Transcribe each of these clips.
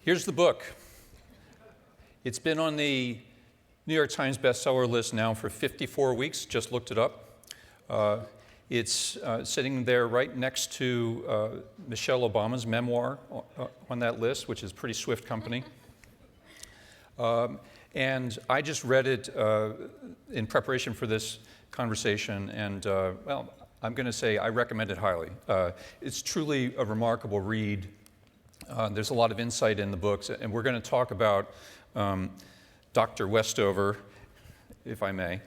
Here's the book. It's been on the New York Times bestseller list now for 54 weeks, just looked it up. It's sitting there right next to Michelle Obama's memoir on that list, which is pretty swift company. And I just read it in preparation for this conversation, and well, I'm going to say I recommend it highly. It's truly a remarkable read. There's a lot of insight in the books, and we're going to talk about Dr. Westover, if I may,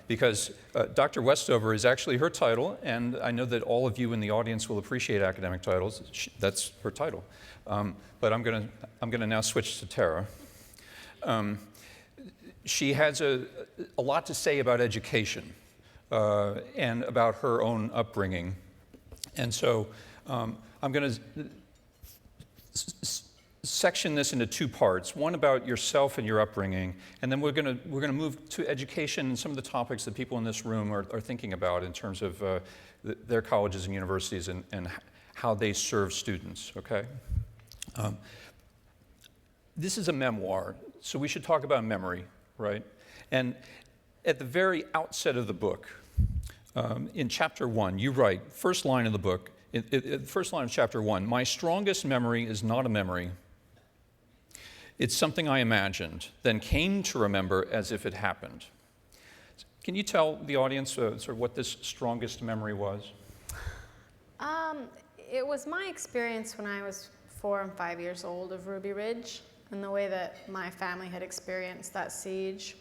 because Dr. Westover is actually her title, and I know that all of you in the audience will appreciate academic titles. That's her title. But I'm going to now switch to Tara. She has a lot to say about education and about her own upbringing. And so I'm going to section this into two parts, one about yourself and your upbringing, and then we're going to move to education and some of the topics that people in this room are thinking about in terms of their colleges and universities and how they serve students, okay? This is a memoir, so we should talk about memory, right? And at the very outset of the book, in chapter 1, you write, first line of the book, first line of chapter 1, my strongest memory is not a memory. It's something I imagined, then came to remember as if it happened. Can you tell the audience sort of what this strongest memory was? It was my experience when I was 4 and 5 years old of Ruby Ridge, and the way that my family had experienced that siege,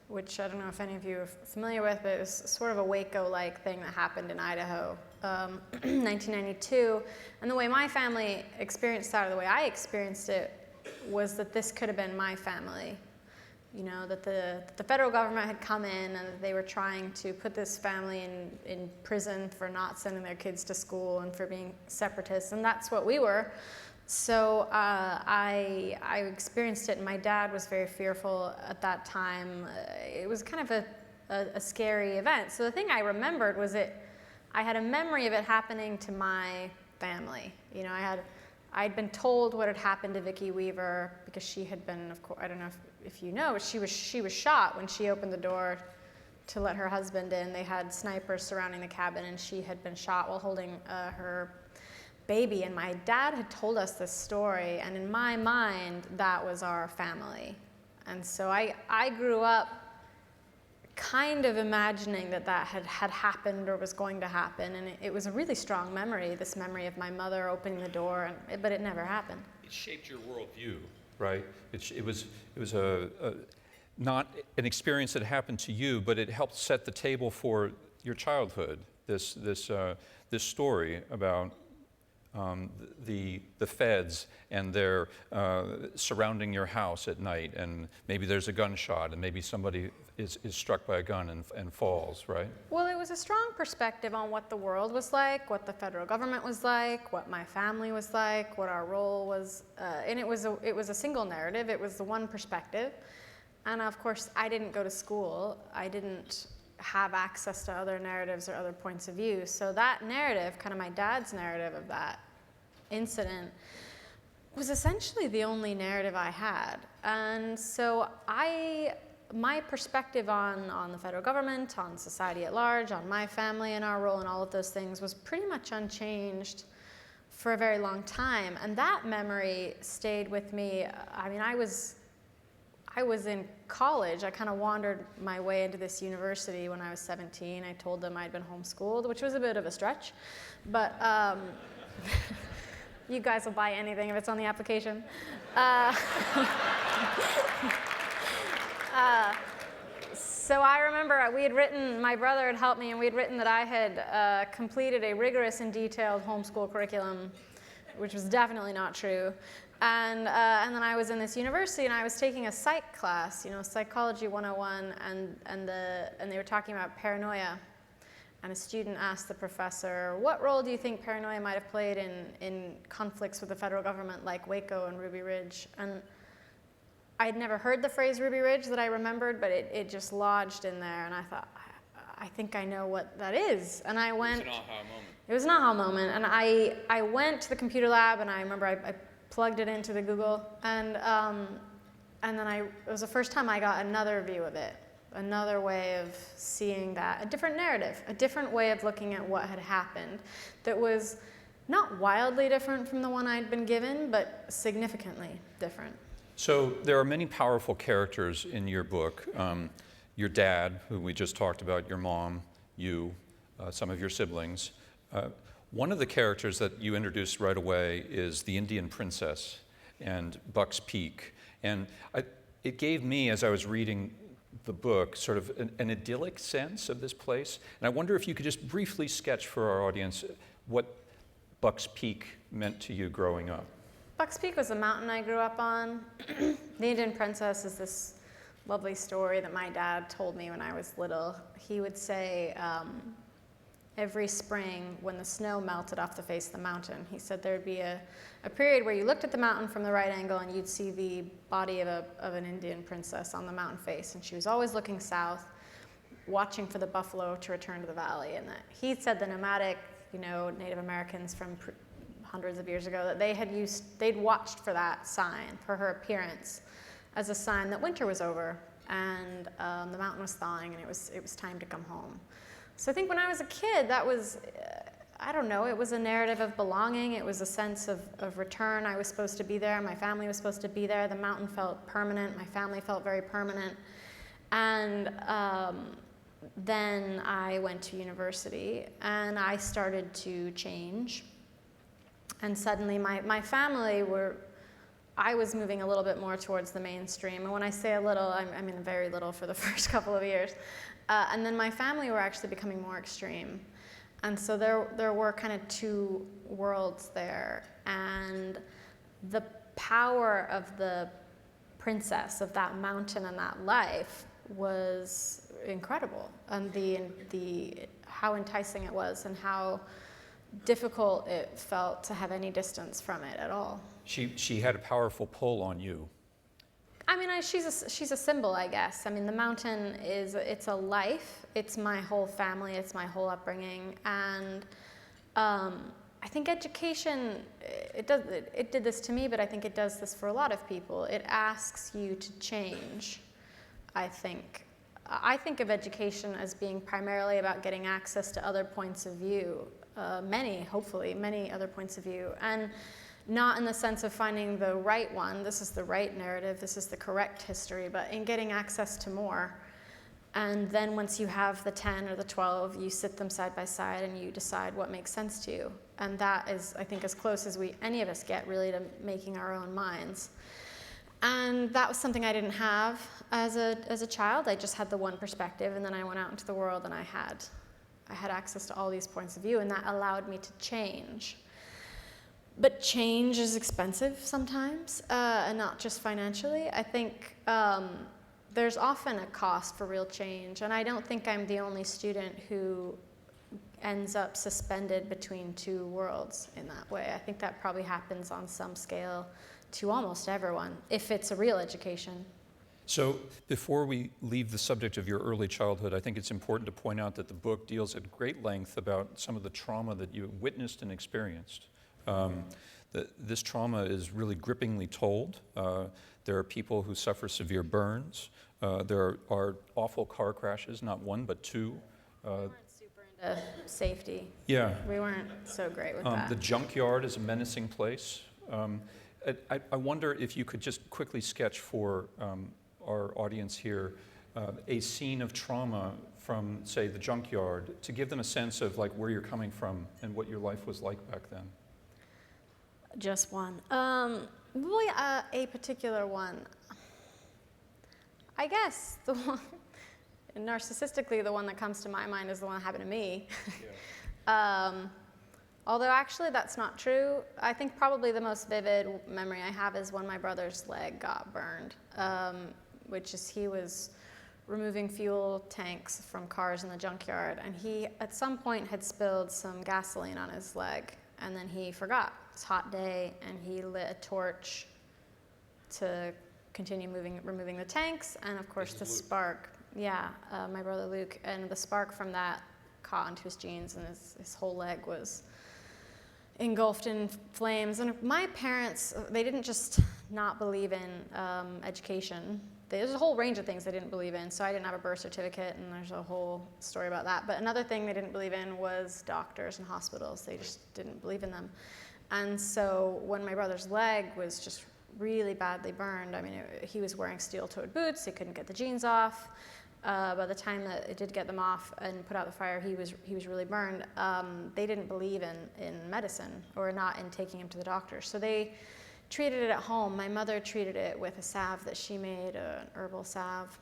which I don't know if any of you are familiar with, but it was sort of a Waco-like thing that happened in Idaho, 1992. And the way my family experienced that, or the way I experienced it, was that this could have been my family. You know, that the federal government had come in and that they were trying to put this family in prison for not sending their kids to school and for being separatists, and that's what we were. So I experienced it, and my dad was very fearful at that time. It was kind of a scary event. So the thing I remembered was I had a memory of it happening to my family. You know, I'd been told what had happened to Vicki Weaver because she had been, of course, I don't know if you know, but she was shot when she opened the door to let her husband in. They had snipers surrounding the cabin, and she had been shot while holding her baby. And my dad had told us this story, and in my mind, that was our family. And so I grew up kind of imagining that had happened or was going to happen, and it was a really strong memory, this memory of my mother opening the door, but it never happened. It shaped your worldview, right? It was not an experience that happened to you, but it helped set the table for your childhood. This story about the feds and they're surrounding your house at night, and maybe there's a gunshot, and maybe somebody is struck by a gun and falls, right? Well, it was a strong perspective on what the world was like, what the federal government was like, what my family was like, what our role was, and it was a single narrative. It was the one perspective, and of course, I didn't go to school. I didn't have access to other narratives or other points of view. So that narrative, kind of my dad's narrative of that incident, was essentially the only narrative I had. And so my perspective on the federal government, on society at large, on my family and our role in all of those things was pretty much unchanged for a very long time. And that memory stayed with me. I mean, I was in college. I kind of wandered my way into this university when I was 17. I told them I'd been homeschooled, which was a bit of a stretch, but you guys will buy anything if it's on the application. So I remember we had written, my brother had helped me, and we had written that I had completed a rigorous and detailed homeschool curriculum, which was definitely not true. And then I was in this university, and I was taking a psych class, you know, Psychology 101, and they were talking about paranoia. And a student asked the professor, what role do you think paranoia might have played in conflicts with the federal government like Waco and Ruby Ridge? And I'd never heard the phrase Ruby Ridge that I remembered, but it just lodged in there, and I thought, I think I know what that is. And I went. It was an aha moment. It was an aha moment, and I went to the computer lab, and I remember I plugged it into the Google, and then it was the first time I got another view of it, another way of seeing that, a different narrative, a different way of looking at what had happened that was not wildly different from the one I'd been given, but significantly different. So there are many powerful characters in your book. Your dad, who we just talked about, your mom, you, some of your siblings. One of the characters that you introduced right away is the Indian princess and Buck's Peak. And it gave me, as I was reading the book, sort of an idyllic sense of this place. And I wonder if you could just briefly sketch for our audience what Buck's Peak meant to you growing up. Buck's Peak was a mountain I grew up on. The Indian princess is this lovely story that my dad told me when I was little. He would say, every spring when the snow melted off the face of the mountain, he said there'd be a period where you looked at the mountain from the right angle and you'd see the body of an Indian princess on the mountain face, and she was always looking south, watching for the buffalo to return to the valley. And that he said the nomadic, Native Americans from hundreds of years ago, that they'd watched for that sign, for her appearance, as a sign that winter was over and the mountain was thawing and it was time to come home. So I think when I was a kid, that was, it was a narrative of belonging. It was a sense of return. I was supposed to be there. My family was supposed to be there. The mountain felt permanent. My family felt very permanent. And then I went to university and I started to change. And suddenly my family I was moving a little bit more towards the mainstream. And when I say a little, I mean very little for the first couple of years. And then my family were actually becoming more extreme. And so there were kind of two worlds there. And the power of the princess, of that mountain and that life, was incredible. And how enticing it was and how difficult it felt to have any distance from it at all. She had a powerful pull on you. I mean, she's a symbol, I guess. I mean, the mountain it's a life. It's my whole family. It's my whole upbringing. And I think education, it did this to me, but I think it does this for a lot of people. It asks you to change, I think. I think of education as being primarily about getting access to other points of view, hopefully many other points of view. And not in the sense of finding the right one, this is the right narrative, this is the correct history, but in getting access to more. And then once you have the 10 or the 12, you sit them side by side and you decide what makes sense to you. And that is, I think, as close as any of us get really to making our own minds. And that was something I didn't have as a child. I just had the one perspective, and then I went out into the world and I had access to all these points of view, and that allowed me to change. But change is expensive sometimes, and not just financially. I think there's often a cost for real change, and I don't think I'm the only student who ends up suspended between two worlds in that way. I think that probably happens on some scale to almost everyone, if it's a real education. So before we leave the subject of your early childhood, I think it's important to point out that the book deals at great length about some of the trauma that you witnessed and experienced. This trauma is really grippingly told. There are people who suffer severe burns. There are awful car crashes, not one, but two. We weren't super into safety. Yeah. We weren't so great with that. The junkyard is a menacing place. I wonder if you could just quickly sketch for our audience here a scene of trauma from, say, the junkyard, to give them a sense of like where you're coming from and what your life was like back then. Just one. Really, a particular one. I guess the one, narcissistically, the one that comes to my mind is the one that happened to me. Yeah. Although actually that's not true. I think probably the most vivid memory I have is when my brother's leg got burned, which is he was removing fuel tanks from cars in the junkyard, and he at some point had spilled some gasoline on his leg, and then he forgot. It's a hot day, and he lit a torch to continue removing the tanks, and of course the spark, my brother Luke, and the spark from that caught onto his jeans, and his whole leg was engulfed in flames. And my parents, they didn't just not believe in education. There's a whole range of things they didn't believe in. So I didn't have a birth certificate, and there's a whole story about that. But another thing they didn't believe in was doctors and hospitals. They just didn't believe in them. And so when my brother's leg was just really badly burned, I mean, he was wearing steel-toed boots. He couldn't get the jeans off. By the time that it did get them off and put out the fire, he was really burned. They didn't believe in medicine, or not in taking him to the doctor. So they treated it at home. My mother treated it with a salve that she made, an herbal salve.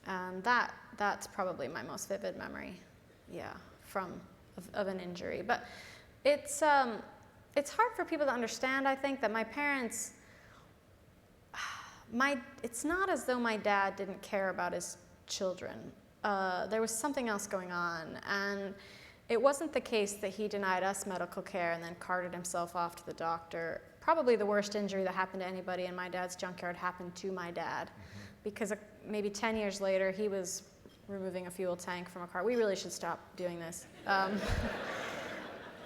And that's probably my most vivid memory, yeah, of an injury. But it's hard for people to understand, I think, that my parents, it's not as though my dad didn't care about his children. There was something else going on, and it wasn't the case that he denied us medical care and then carted himself off to the doctor. Probably the worst injury that happened to anybody in my dad's junkyard happened to my dad, because maybe 10 years later he was removing a fuel tank from a car. We really should stop doing this.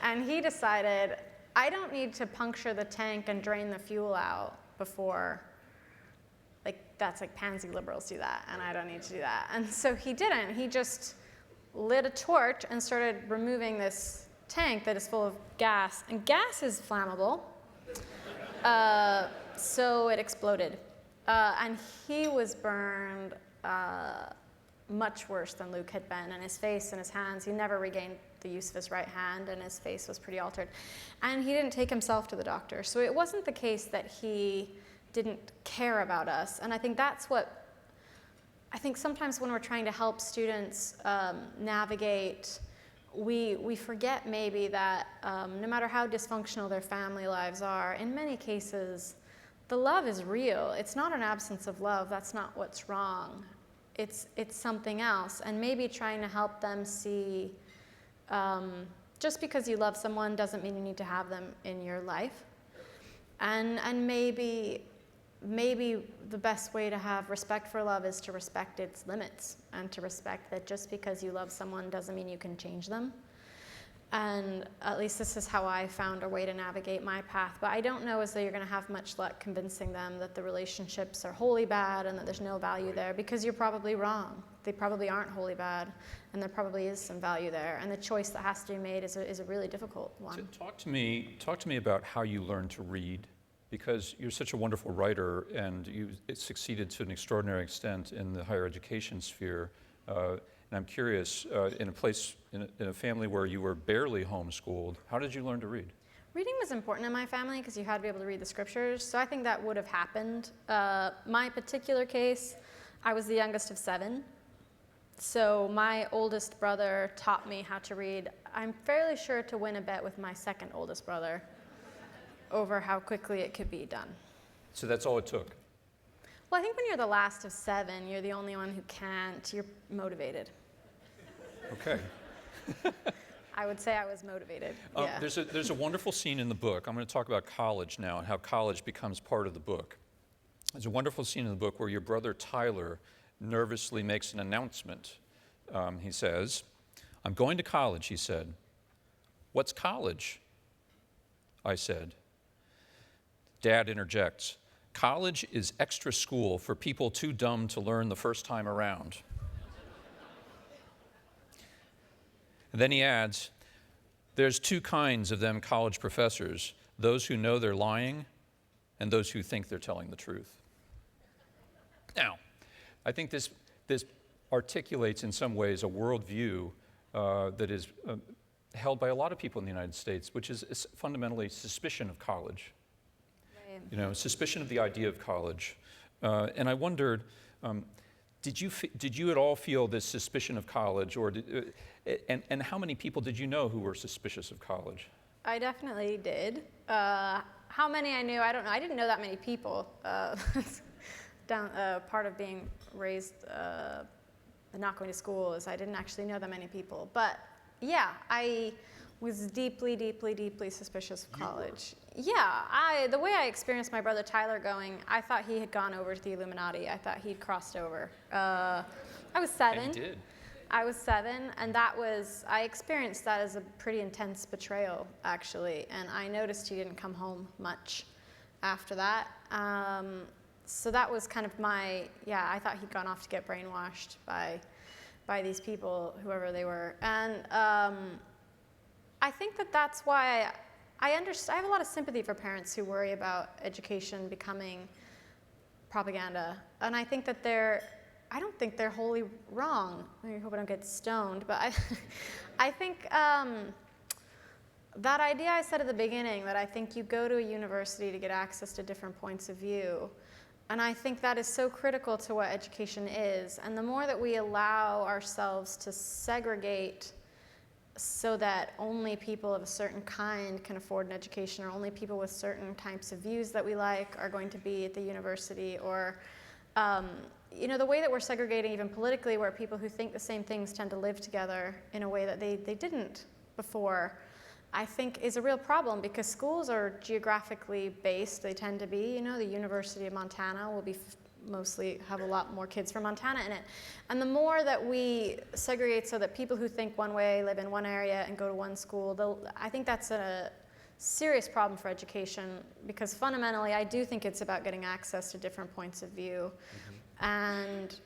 And he decided, I don't need to puncture the tank and drain the fuel out before, that's like pansy liberals do that, and I don't need to do that. And so he didn't. He just lit a torch and started removing this tank that is full of gas. And gas is flammable, so it exploded. And he was burned much worse than Luke had been, and his face and his hands. He never regained the use of his right hand, and his face was pretty altered. And he didn't take himself to the doctor. So it wasn't the case that he didn't care about us. And I think that's what, I think sometimes when we're trying to help students navigate, we forget maybe that no matter how dysfunctional their family lives are, in many cases, the love is real. It's not an absence of love. That's not what's wrong. It's something else. And maybe trying to help them see, just because you love someone doesn't mean you need to have them in your life. And maybe the best way to have respect for love is to respect its limits, and to respect that just because you love someone doesn't mean you can change them. And at least this is how I found a way to navigate my path. But I don't know as though you're going to have much luck convincing them that the relationships are wholly bad and that there's no value there, because you're probably wrong. They probably aren't wholly bad, and there probably is some value there. And the choice that has to be made is a really difficult one. Talk to me about how you learned to read, because you're such a wonderful writer, and you succeeded to an extraordinary extent in the higher education sphere. And I'm curious, in a family where you were barely homeschooled, how did you learn to read? Reading was important in my family because you had to be able to read the scriptures, so I think that would have happened. My particular case, I was the youngest of 7, so my oldest brother taught me how to read. I'm fairly sure to win a bet with my second oldest brother over how quickly it could be done. So that's all it took? Well, I think when you're the last of 7, you're the only one who can't. You're motivated. Okay. I would say I was motivated. Yeah. There's a wonderful scene in the book. I'm going to talk about college now and how college becomes part of the book. There's a wonderful scene in the book where your brother Tyler nervously makes an announcement. He says, "I'm going to college," he said. "What's college?" I said. Dad interjects, "College is extra school for people too dumb to learn the first time around." And then he adds, "There's 2 kinds of them college professors, those who know they're lying and those who think they're telling the truth." Now, I think this articulates in some ways a worldview that is held by a lot of people in the United States, which is fundamentally suspicion of college. Right. You know, suspicion of the idea of college. And I wondered, did you at all feel this suspicion of college, or and how many people did you know who were suspicious of college? I definitely did. How many I knew, I don't know. I didn't know that many people. Part of being raised and not going to school is I didn't actually know that many people. But yeah, I was deeply, deeply, deeply suspicious of college. Yeah, the way I experienced my brother Tyler going, I thought he had gone over to the Illuminati. I thought he'd crossed over. I was 7. And he did. I was 7, and I experienced that as a pretty intense betrayal, actually, and I noticed he didn't come home much after that. So that was kind of I thought he'd gone off to get brainwashed by these people, whoever they were. And I think that's why I have a lot of sympathy for parents who worry about education becoming propaganda. And I think that I don't think they're wholly wrong. I hope I don't get stoned, but I think that idea I said at the beginning, that I think you go to a university to get access to different points of view, and I think that is so critical to what education is. And the more that we allow ourselves to segregate so that only people of a certain kind can afford an education, or only people with certain types of views that we like are going to be at the university, or the way that we're segregating even politically, where people who think the same things tend to live together in a way that they didn't before, I think is a real problem, because schools are geographically based. They tend to be, the University of Montana will be mostly have a lot more kids from Montana in it. And the more that we segregate so that people who think one way live in one area and go to one school, I think that's a serious problem for education, because fundamentally I do think it's about getting access to different points of view. And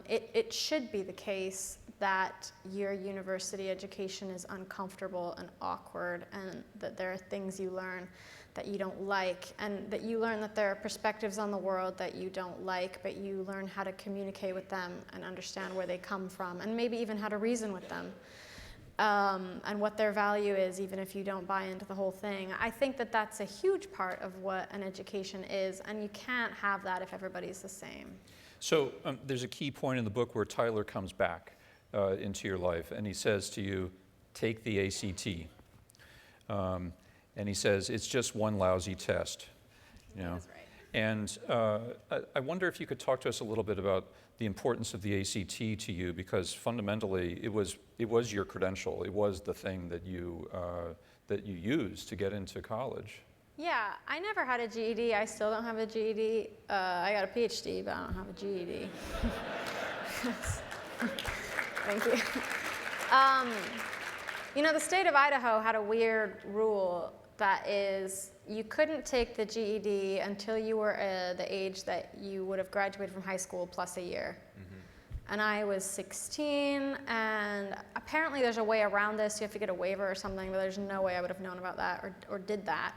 it should be the case that your university education is uncomfortable and awkward, and that there are things you learn that you don't like, and that you learn that there are perspectives on the world that you don't like, but you learn how to communicate with them and understand where they come from, and maybe even how to reason with them, and what their value is, even if you don't buy into the whole thing. I think that that's a huge part of what an education is, and you can't have that if everybody's the same. So there's a key point in the book where Tyler comes back into your life, and he says to you, take the ACT. And he says, it's just one lousy test. That's right. And I wonder if you could talk to us a little bit about the importance of the ACT to you, because fundamentally it was your credential. It was the thing that you used to get into college. Yeah, I never had a GED. I still don't have a GED. I got a PhD, but I don't have a GED. Thank you. The state of Idaho had a weird rule that is, you couldn't take the GED until you were the age that you would have graduated from high school plus a year. And I was 16, and apparently there's a way around this. You have to get a waiver or something, but there's no way I would have known about that or did that.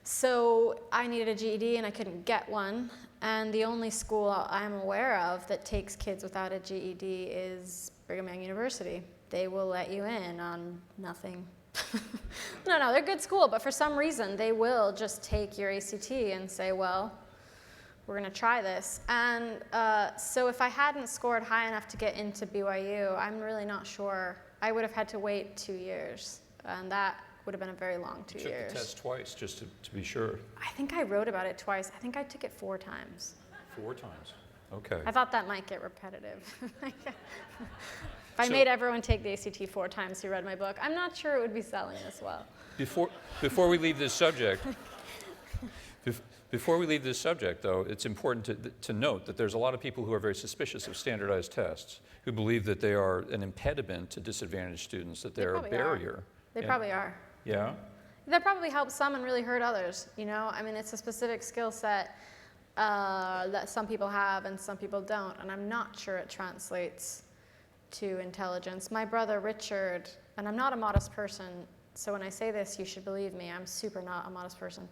So I needed a GED, and I couldn't get one. And the only school I'm aware of that takes kids without a GED is Brigham Young University. They will let you in on nothing. No, they're a good school, but for some reason they will just take your ACT and say, well, we're going to try this. And so if I hadn't scored high enough to get into BYU, I'm really not sure. I would have had to wait 2 years, and that would have been a very long 2 years. You took the test twice, just to be sure. I think I wrote about it twice. I think I took it 4 times. 4 times. Okay. I thought that might get repetitive. If I made everyone take the ACT 4 times who read my book, I'm not sure it would be selling as well. Before we leave this subject, though, it's important to note that there's a lot of people who are very suspicious of standardized tests, who believe that they are an impediment to disadvantaged students, that they're a barrier. They probably are. Yeah? That probably helps some and really hurt others, I mean, it's a specific skill set that some people have and some people don't, and I'm not sure it translates to intelligence. My brother Richard, and I'm not a modest person, so when I say this, you should believe me, I'm super not a modest person.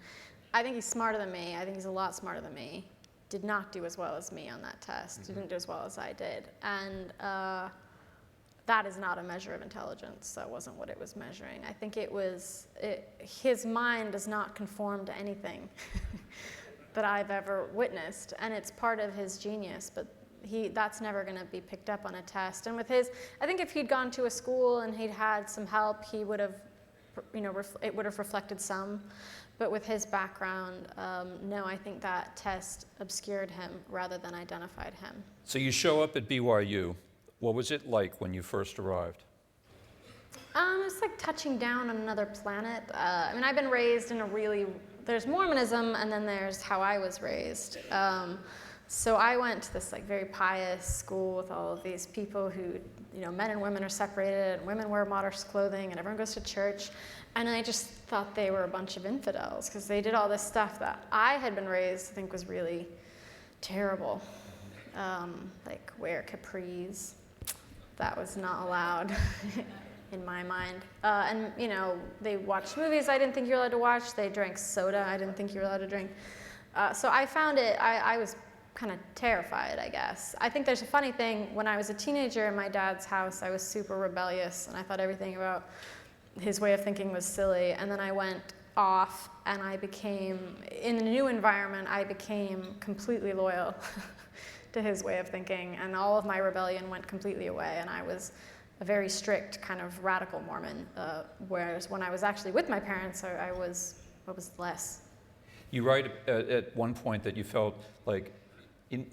I think he's smarter than me. I think he's a lot smarter than me. Did not do as well as me on that test. Didn't do as well as I did. And that is not a measure of intelligence. That wasn't what it was measuring. I think his mind does not conform to anything that I've ever witnessed, and it's part of his genius, but that's never going to be picked up on a test. And I think if he'd gone to a school and he'd had some help, he would have, it would have reflected some. But with his background, no, I think that test obscured him rather than identified him. So you show up at BYU. What was it like when you first arrived? It's like touching down on another planet. I've been raised in there's Mormonism, and then there's how I was raised. So I went to this like very pious school with all of these people who, men and women are separated, and women wear modest clothing, and everyone goes to church. And I just thought they were a bunch of infidels because they did all this stuff that I had been raised to think was really terrible. Like wear capris. That was not allowed in my mind. And they watched movies I didn't think you were allowed to watch. They drank soda I didn't think you were allowed to drink. So I found it, I was kind of terrified, I guess. I think there's a funny thing. When I was a teenager in my dad's house, I was super rebellious, and I thought everything about his way of thinking was silly. And then I went off, and I became, in a new environment, I became completely loyal to his way of thinking, and all of my rebellion went completely away, and I was a very strict kind of radical Mormon, whereas when I was actually with my parents, I was less. You write at one point that you felt like,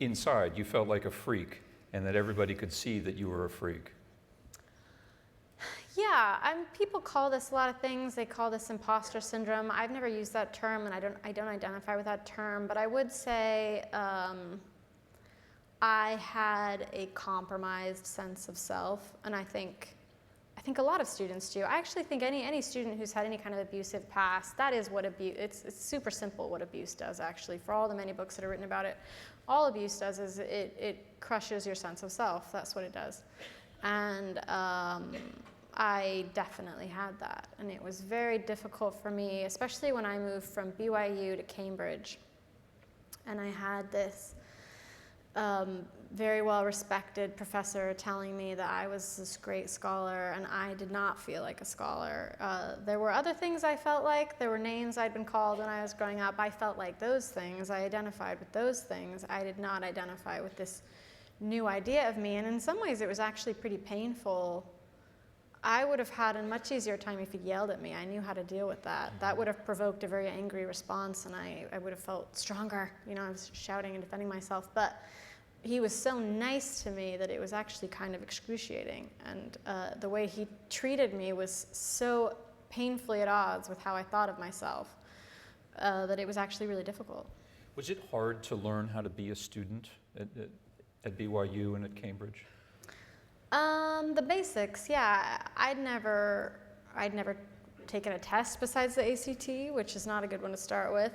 inside, you felt like a freak, and that everybody could see that you were a freak. Yeah, people call this a lot of things. They call this imposter syndrome. I've never used that term, and I don't identify with that term, but I would say I had a compromised sense of self, and I think a lot of students do. I actually think any student who's had any kind of abusive past, that is what abuse, it's super simple what abuse does, actually. For all the many books that are written about it, all abuse does is it crushes your sense of self. That's what it does. And I definitely had that, and it was very difficult for me, especially when I moved from BYU to Cambridge. And I had this very well-respected professor telling me that I was this great scholar, and I did not feel like a scholar. There were other things I felt like. There were names I'd been called when I was growing up. I felt like those things. I identified with those things. I did not identify with this new idea of me, and in some ways it was actually pretty painful. I would have had a much easier time if he yelled at me. I knew how to deal with that. That would have provoked a very angry response, and I would have felt stronger. I was shouting and defending myself. But he was so nice to me that it was actually kind of excruciating. And the way he treated me was so painfully at odds with how I thought of myself that it was actually really difficult. Was it hard to learn how to be a student at BYU and at Cambridge? The basics, yeah. I'd never taken a test besides the ACT, which is not a good one to start with.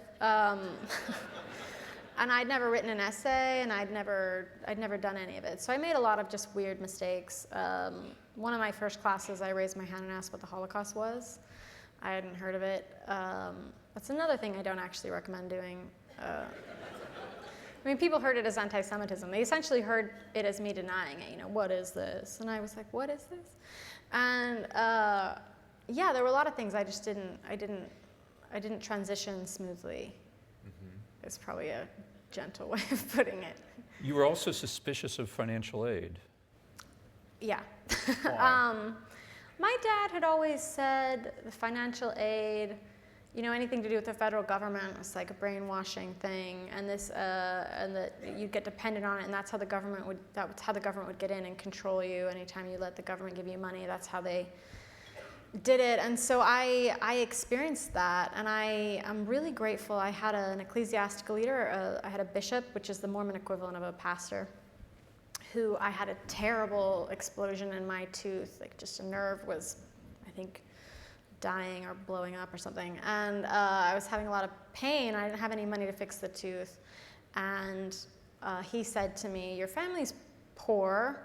And I'd never written an essay, and I'd never done any of it. So I made a lot of just weird mistakes. One of my first classes, I raised my hand and asked what the Holocaust was. I hadn't heard of it. That's another thing I don't actually recommend doing. People heard it as anti-Semitism. They essentially heard it as me denying it. What is this? And I was like, what is this? And yeah, there were a lot of things I didn't transition smoothly. Mm-hmm. It's probably a gentle way of putting it. You were also suspicious of financial aid. Yeah. Why? My dad had always said the financial aid, anything to do with the federal government was like a brainwashing thing, and that you'd get dependent on it, and that's how the government would get in and control you. Anytime you let the government give you money, that's how they did it. And so I experienced that, and I'm really grateful. I had an ecclesiastical leader. I had a bishop, which is the Mormon equivalent of a pastor, who I had a terrible explosion in my tooth, like just a nerve was, I think, dying or blowing up or something. And I was having a lot of pain. I didn't have any money to fix the tooth. And he said to me, your family's poor.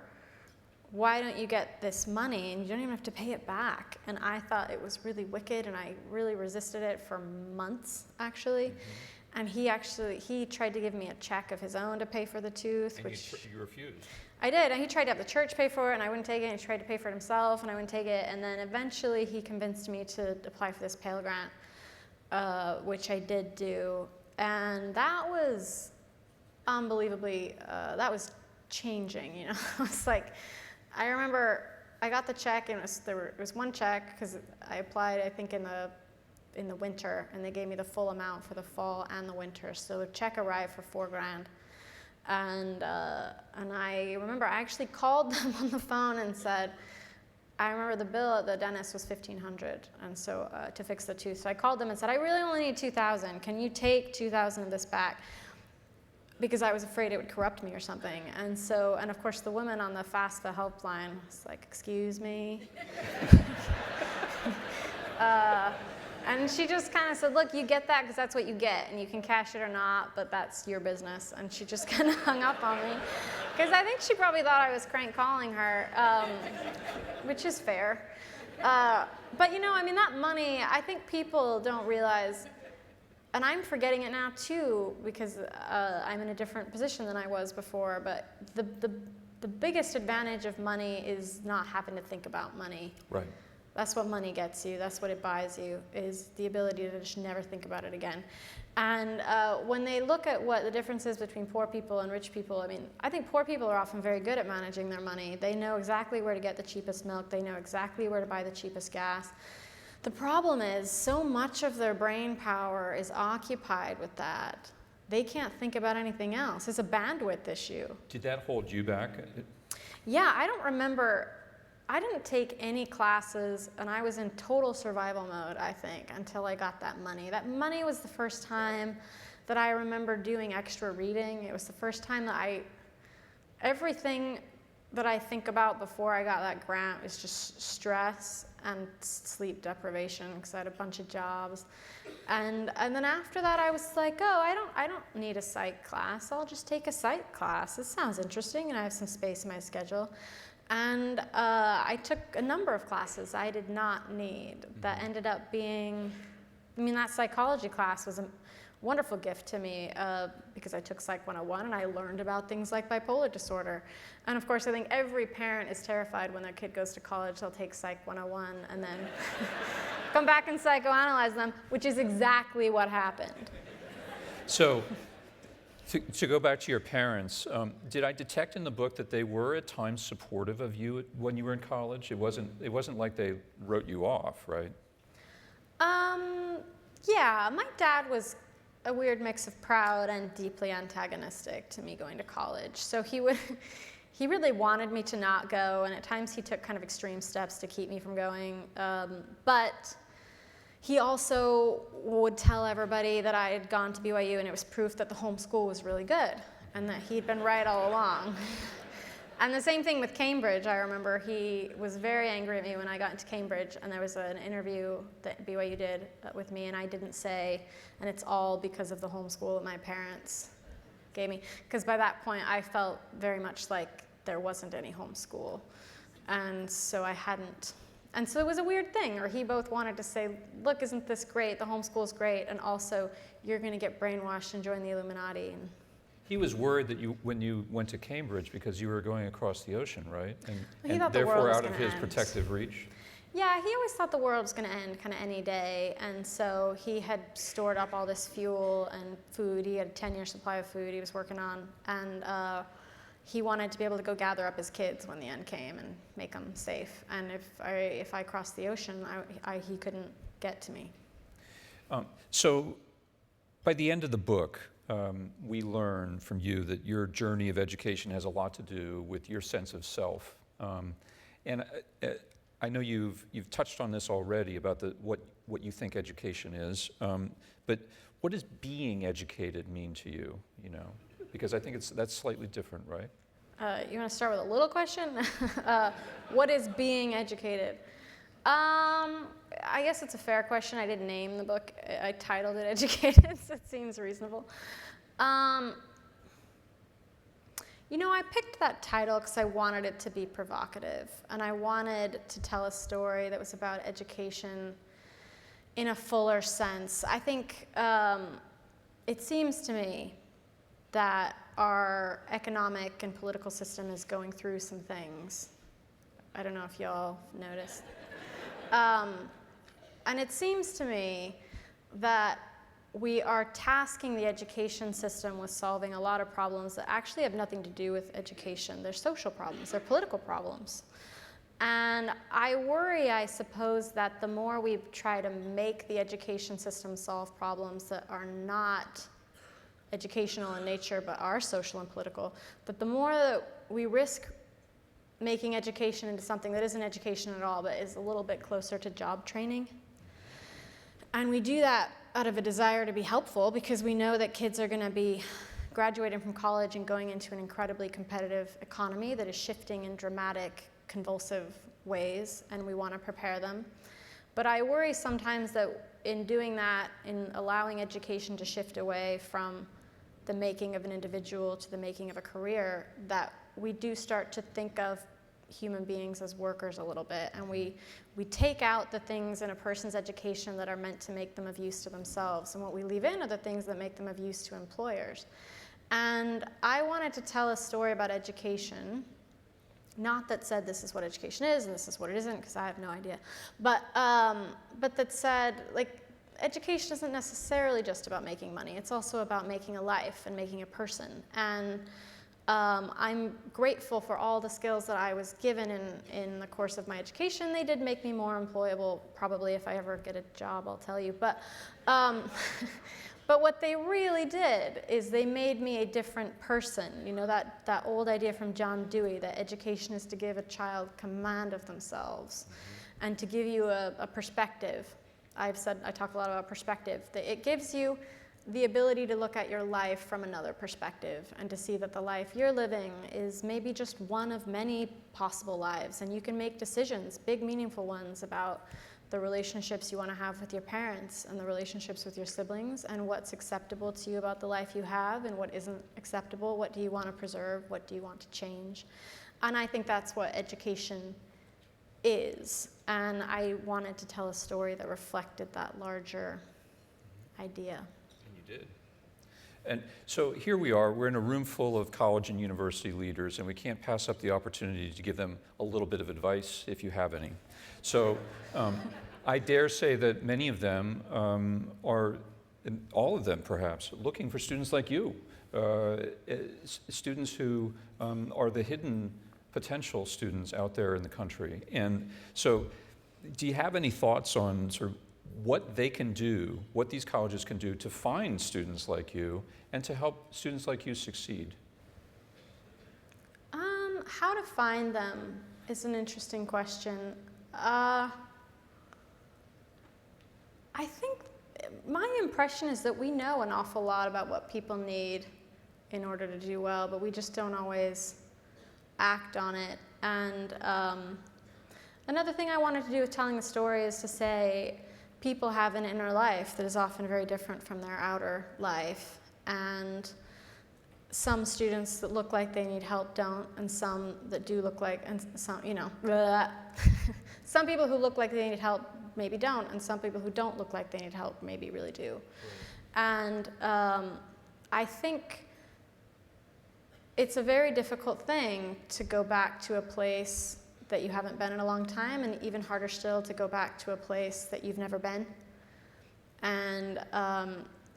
Why don't you get this money and you don't even have to pay it back? And I thought it was really wicked, and I really resisted it for months, actually. Mm-hmm. And he tried to give me a check of his own to pay for the tooth. And which you refused. I did, and he tried to have the church pay for it, and I wouldn't take it, and he tried to pay for it himself, and I wouldn't take it, and then eventually he convinced me to apply for this Pell Grant, which I did do, and that was unbelievably, that was changing, It was like, I remember I got the check, and it was one check, because I applied, I think, in the winter, and they gave me the full amount for the fall and the winter, so the check arrived for $4,000. And I remember I actually called them on the phone and said, I remember the bill at the dentist was $1,500, and so to fix the tooth. So I called them and said, I really only need $2,000. Can you take $2,000 of this back? because I was afraid it would corrupt me or something. And so, and of course the woman on the FAFSA helpline was like, excuse me. And she just kind of said, look, you get that because that's what you get, and you can cash it or not, but that's your business. And she just kind of hung up on me, because I think she probably thought I was crank calling her, which is fair. But you know, I mean, that money, I think people don't realize, and I'm forgetting it now too, because I'm in a different position than I was before, but the biggest advantage of money is not having to think about money. Right. That's what money gets you. That's what it buys you, is the ability to just never think about it again. And when they look at what the difference is between poor people and rich people, I mean, I think poor people are often very good at managing their money. They know exactly where to get the cheapest milk. They know exactly where to buy the cheapest gas. The problem is, so much of their brain power is occupied with that. They can't think about anything else. It's a bandwidth issue. Did that hold you back? Yeah, I don't remember. I didn't take any classes, and I was in total survival mode, I think, until I got that money. That money was the first time that I remember doing extra reading. It was the first time that everything that I think about before I got that grant was just stress and sleep deprivation, because I had a bunch of jobs. And then after that, I was like, oh, I don't need a psych class. I'll just take a psych class. This sounds interesting, and I have some space in my schedule. And I took a number of classes I did not need that ended up being, I mean, that psychology class was a wonderful gift to me because I took Psych 101 and I learned about things like bipolar disorder. And of course, I think every parent is terrified when their kid goes to college, they'll take Psych 101 and then come back and psychoanalyze them, which is exactly what happened. So, to go back to your parents, did I detect in the book that they were at times supportive of you when you were in college? It wasn't like they wrote you off, right? Yeah, my dad was a weird mix of proud and deeply antagonistic to me going to college. So he really wanted me to not go, and at times he took kind of extreme steps to keep me from going. But he also would tell everybody that I had gone to BYU and it was proof that the homeschool was really good and that he'd been right all along. And the same thing with Cambridge. I remember he was very angry at me when I got into Cambridge, and there was an interview that BYU did with me, and I didn't say, and it's all because of the homeschool that my parents gave me. Because by that point, I felt very much like there wasn't any homeschool. And so I hadn't. And so it was a weird thing, or he both wanted to say, look, isn't this great? The homeschool's great, and also you're going to get brainwashed and join the Illuminati. And he was worried that when you went to Cambridge because you were going across the ocean, right? And the world therefore was out of his end. protective reach. Yeah, he always thought the world was going to end kind of any day, and so he had stored up all this fuel and food. He had a 10-year supply of food he was working on, and he wanted to be able to go gather up his kids when the end came and make them safe. And if I crossed the ocean, he couldn't get to me. So by the end of the book, we learn from you that your journey of education has a lot to do with your sense of self. And I know you've touched on this already about what you think education is, but what does being educated mean to you? You know, because I think that's slightly different, right? You want to start with a little question? What is being educated? I guess it's a fair question. I didn't name the book. I titled it Educated, so it seems reasonable. You know, I picked that title because I wanted it to be provocative, and I wanted to tell a story that was about education in a fuller sense. I think it seems to me that our economic and political system is going through some things. I don't know if y'all noticed. And it seems to me that we are tasking the education system with solving a lot of problems that actually have nothing to do with education. They're social problems, they're political problems. And I worry, I suppose, that the more we try to make the education system solve problems that are not educational in nature but are social and political, that the more that we risk making education into something that isn't education at all but is a little bit closer to job training. And we do that out of a desire to be helpful because we know that kids are going to be graduating from college and going into an incredibly competitive economy that is shifting in dramatic, convulsive ways, and we want to prepare them. But I worry sometimes that in doing that, in allowing education to shift away from the making of an individual to the making of a career, that we do start to think of human beings as workers a little bit, and we take out the things in a person's education that are meant to make them of use to themselves, and what we leave in are the things that make them of use to employers. And I wanted to tell a story about education, not that said this is what education is and this is what it isn't, because I have no idea, but that said, like, education isn't necessarily just about making money. It's also about making a life and making a person. And I'm grateful for all the skills that I was given in the course of my education. They did make me more employable, probably if I ever get a job, I'll tell you. But what they really did is they made me a different person. You know, that old idea from John Dewey, that education is to give a child command of themselves and to give you a perspective. I talk a lot about perspective, that it gives you the ability to look at your life from another perspective and to see that the life you're living is maybe just one of many possible lives, and you can make decisions, big meaningful ones, about the relationships you want to have with your parents and the relationships with your siblings, and what's acceptable to you about the life you have and what isn't acceptable, what do you want to preserve, what do you want to change. And I think that's what education is, and I wanted to tell a story that reflected that larger idea. Did. And so here we are, we're in a room full of college and university leaders, and we can't pass up the opportunity to give them a little bit of advice if you have any. So I dare say that many of them are, all of them perhaps, looking for students like you, students who are the hidden potential students out there in the country. And so do you have any thoughts on sort of what they can do, what these colleges can do to find students like you and to help students like you succeed? How to find them is an interesting question. I think my impression is that we know an awful lot about what people need in order to do well, but we just don't always act on it. And another thing I wanted to do with telling the story is to say, people have an inner life that is often very different from their outer life, and some students that look like they need help don't, and some that do look like, and some, you know, some people who look like they need help maybe don't, and some people who don't look like they need help maybe really do. And I think it's a very difficult thing to go back to a place that you haven't been in a long time, and even harder still to go back to a place that you've never been. And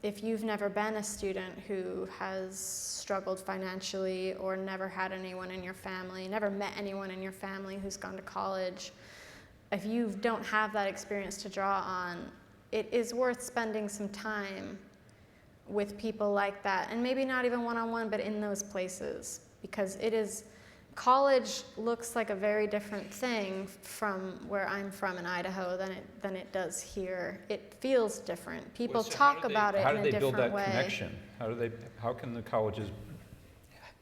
if you've never been a student who has struggled financially, or never had anyone in your family, never met anyone in your family who's gone to college, if you don't have that experience to draw on, it is worth spending some time with people like that, and maybe not even one-on-one, but in those places, because it is, college looks like a very different thing from where I'm from in Idaho than it does here. It feels different. People talk about it in a different way. How do they build that connection? How can the colleges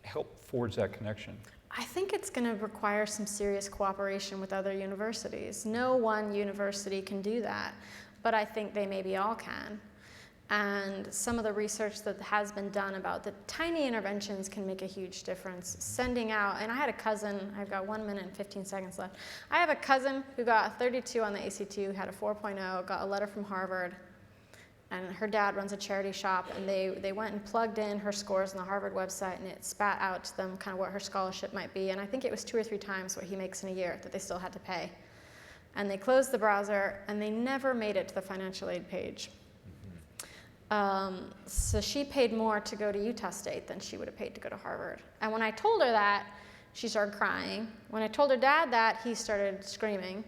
help forge that connection? I think it's going to require some serious cooperation with other universities. No one university can do that, but I think they maybe all can. And some of the research that has been done about the tiny interventions can make a huge difference. Sending out, and I had a cousin, I've got 1 minute and 15 seconds left. I have a cousin who got a 32 on the ACT, had a 4.0, got a letter from Harvard, and her dad runs a charity shop, and they went and plugged in her scores on the Harvard website, and it spat out to them kind of what her scholarship might be, and I think it was 2 or 3 times what he makes in a year that they still had to pay. And they closed the browser, and they never made it to the financial aid page. So she paid more to go to Utah State than she would have paid to go to Harvard. And when I told her that, she started crying. When I told her dad that, he started screaming.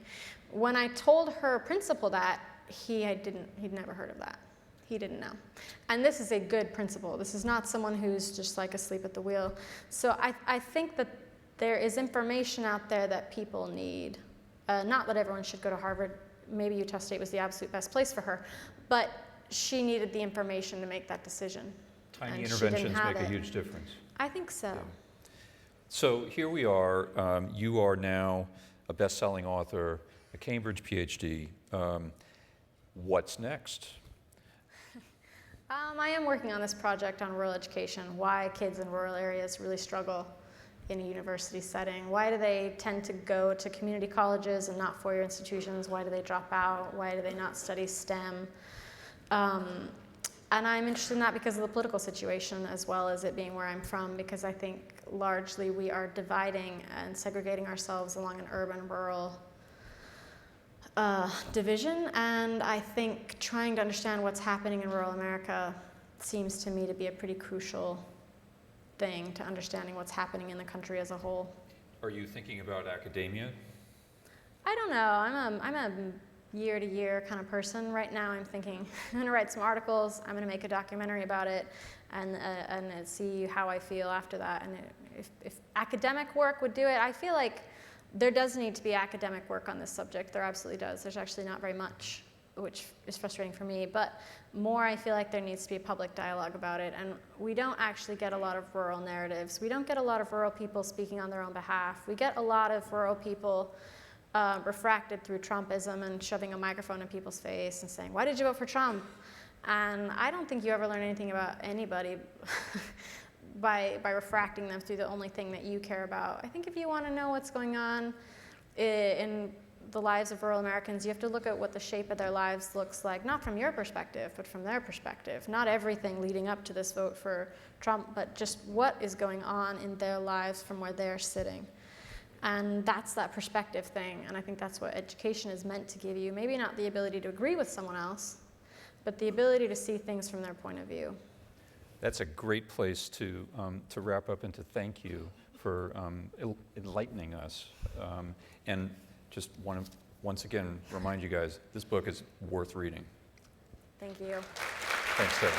When I told her principal that, he'd never heard of that. He didn't know. And this is a good principal. This is not someone who's just like asleep at the wheel. So I think that there is information out there that people need. Not that everyone should go to Harvard. Maybe Utah State was the absolute best place for her. But she needed the information to make that decision. Tiny and she didn't interventions have make a it. huge difference. I think so. So here we are. You are now a best-selling author, a Cambridge PhD. What's next? I am working on this project on rural education, why kids in rural areas really struggle in a university setting. Why do they tend to go to community colleges and not four-year institutions? Why do they drop out? Why do they not study STEM? And I'm interested in that because of the political situation, as well as it being where I'm from, because I think largely we are dividing and segregating ourselves along an urban-rural division, and I think trying to understand what's happening in rural America seems to me to be a pretty crucial thing to understanding what's happening in the country as a whole. Are you thinking about academia? I don't know. I'm a year-to-year kind of person. Right now I'm thinking I'm going to write some articles, I'm going to make a documentary about it, and see how I feel after that. And if academic work would do it, I feel like there does need to be academic work on this subject. There absolutely does. There's actually not very much, which is frustrating for me, but more I feel like there needs to be a public dialogue about it. And we don't actually get a lot of rural narratives. We don't get a lot of rural people speaking on their own behalf. We get a lot of rural people refracted through Trumpism and shoving a microphone in people's face and saying, "Why did you vote for Trump?" And I don't think you ever learn anything about anybody by refracting them through the only thing that you care about. I think if you want to know what's going on in the lives of rural Americans, you have to look at what the shape of their lives looks like, not from your perspective, but from their perspective. Not everything leading up to this vote for Trump, but just what is going on in their lives from where they're sitting. And that's that perspective thing, and I think that's what education is meant to give you. Maybe not the ability to agree with someone else, but the ability to see things from their point of view. That's a great place to wrap up and to thank you for enlightening us. And just want to once again remind you guys, this book is worth reading. Thank you. Thanks, Sarah.